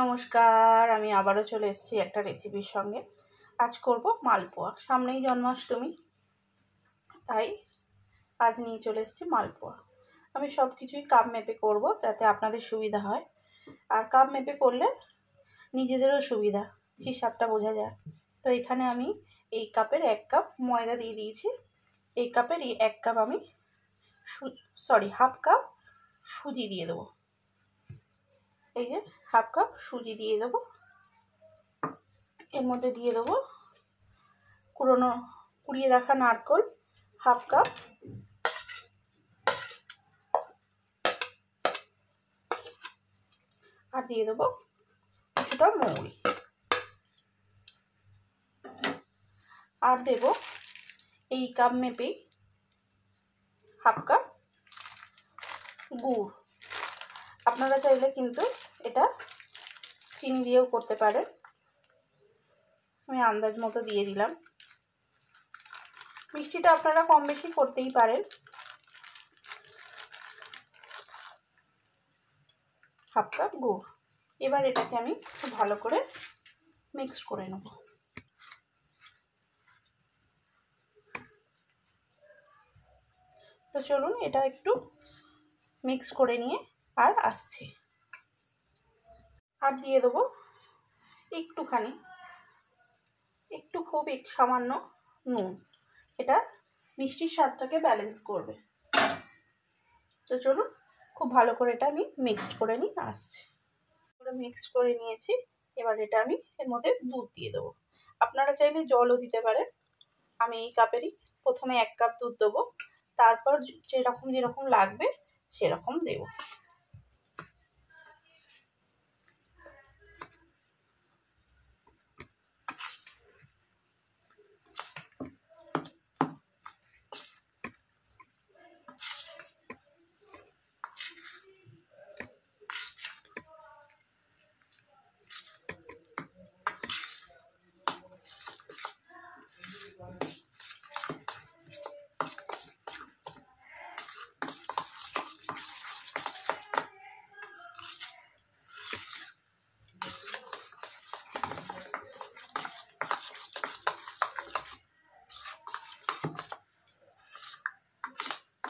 নমস্কার, আমি আবারও চলে এসেছি একটা রেসিপির সঙ্গে। আজ করব মালপোয়া। সামনেই জন্মাষ্টমী, তাই আজ নিয়ে চলে এসেছি মালপোয়া। আমি সব কিছুই কাপ মেপে করব যাতে আপনাদের সুবিধা হয়, আর কাপ মেপে করলে নিজেদেরও সুবিধা, হিসাবটা বোঝা যায়। তো এখানে আমি এই কাপের 1 কাপ ময়দা দিয়ে দিয়েছি। এই কাপের 1 কাপ আমি হাফ কাপ সুজি দিয়ে দেবো। এই যে হাফ কাপ সুজি দিয়ে দেবো। এর মধ্যে দিয়ে দেবো কুড়িয়ে রাখা নারকেল হাফ কাপ, আর দিয়ে দেবো কিছুটা মৌরি, আর দেব এই কাপ মেপেই হাফ কাপ গুড়। আপনারা চাইলে কিন্তু এটা চিনি দিয়েও করতে পারেন, আমি আন্দাজ মতো দিয়ে দিলাম। মিষ্টিটা আপনারা কম বেশি করতেই পারেন। হাফ কাপ গুড়। এবার এটাকে আমি খুব ভালো করে মিক্স করে নেব। তো চলুন এটা একটু মিক্স করে নিয়ে আর আসছি। আর দিয়ে দেবো খুব সামান্য নুন। এটা মিষ্টির স্বাদটাকে ব্যালেন্স করবে। তো চলুন খুব ভালো করে এটা আমি মিক্সড করে নিয়ে আসছি। মিক্স করে নিয়েছি। এবার এটা আমি এর মধ্যে দুধ দিয়ে দেবো। আপনারা চাইলে জলও দিতে পারেন। আমি এই কাপেরই প্রথমে 1 কাপ দুধ দেবো, তারপর যেরকম লাগবে সেরকম দেবো।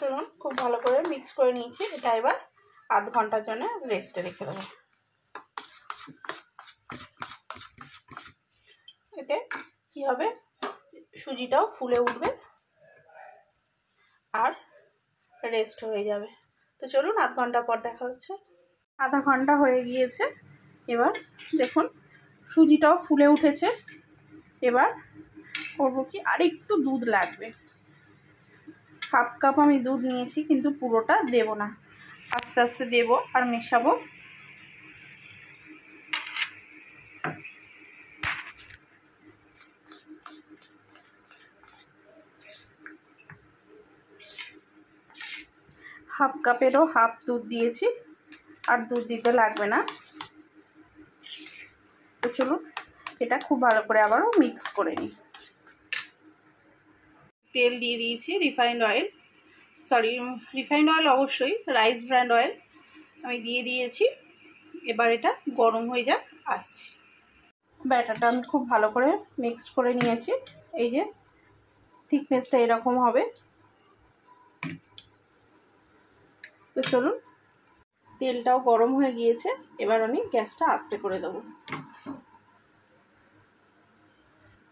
চলুন খুব ভালো করে মিক্স করে নিয়েছি। এটা এবার আধ ঘন্টার জন্য রেস্টে রেখে দেবো। এতে কি হবে, সুজিটাও ফুলে উঠবে আর রেস্ট হয়ে যাবে। তো চলুন আধ ঘন্টা পর দেখা হচ্ছে। আধা ঘন্টা হয়ে গিয়েছে। এবার দেখুন সুজিটাও ফুলে উঠেছে। এবার করবো কি, আর একটু দুধ লাগবে। হাফ কাপ আমি দুধ নিয়েছি, কিন্তু পুরোটা দেব না, আস্তে আস্তে দেব আর মেশাবো। হাফ কাপেরও হাফ দুধ দিয়েছি, আর দুধ দিতে লাগবে না। তো চলুন এটা খুব ভালো করে আবারও মিক্স করে নিই। তেল দিয়ে দিয়েছি, রিফাইন্ড অয়েল অবশ্যই, রাইস ব্র্যান্ড অয়েল আমি দিয়ে দিয়েছি। এবার এটা গরম হয়ে যাক, আসছি। ব্যাটারটা আমি খুব ভালো করে মিক্স করে নিয়েছি। এই যে থিকনেসটা এরকম হবে। তো চলুন, তেলটাও গরম হয়ে গিয়েছে। এবার আমি গ্যাসটা আস্তে করে দেবো।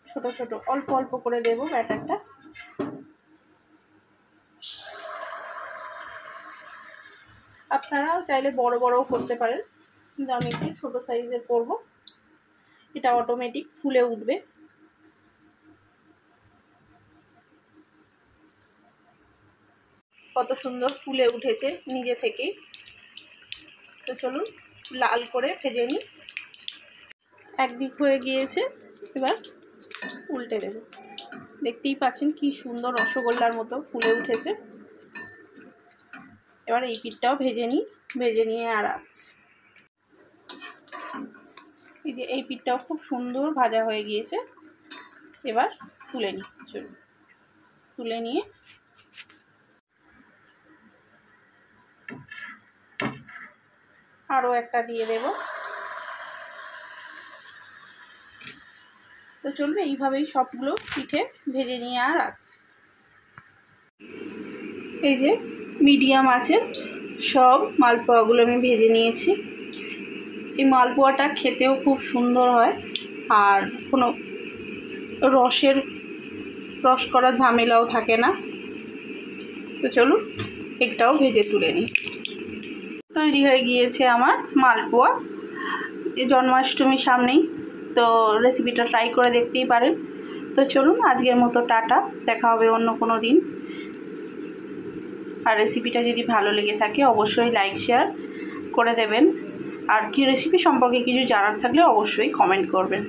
ছোট ছোট অল্প অল্প করে দেবো ব্যাটারটা। আপনারাও চাইলে বড় বড়ও করতে পারেন, কিন্তু আমি একটু ছোট সাইজের করব। এটা অটোমেটিক ফুলে উঠবে। কত সুন্দর ফুলে উঠেছে নিজে থেকেই। তো চলুন লাল করে ভেজে নিই। একদিক হয়ে গিয়েছে, এবার উল্টে দেব। দেখতেই পাচ্ছেন কি সুন্দর রসগোল্লার মতো ফুলে উঠেছে। এবার এই পিঠটাও ভেজে নিই, ভেজে নিয়ে আর আসছি। এই যে এই পিঠটাও খুব সুন্দর ভাজা হয়ে গিয়েছে। এবার তুলে নিই। চলুন তুলে নিয়ে আরও একটা দিয়ে দেব। তো চলবে এইভাবেই সবগুলো পিঠে ভেজে নিয়ে আর আসছি। এই যে মিডিয়াম আছে সব মালপোয়াগুলো আমি ভেজে নিয়েছি। এই মালপোয়াটা খেতেও খুব সুন্দর হয় আর কোনো রস করার ঝামেলাও থাকে না। তো চলুন একটাও ভেজে তুলে নিই। তৈরি হয়ে গিয়েছে আমার মালপোয়া। জন্মাষ্টমীর সামনেই, তো রেসিপিটা ট্রাই করে দেখতেই পারেন। তো চলুন আজকের মতো টাটা, দেখা হবে অন্য কোনো দিন। আর রেসিপিটা যদি ভালো লেগে থাকে অবশ্যই লাইক শেয়ার করে দেবেন। আর কি রেসিপি সম্পর্কে কিছু জানার থাকলে অবশ্যই কমেন্ট করবেন।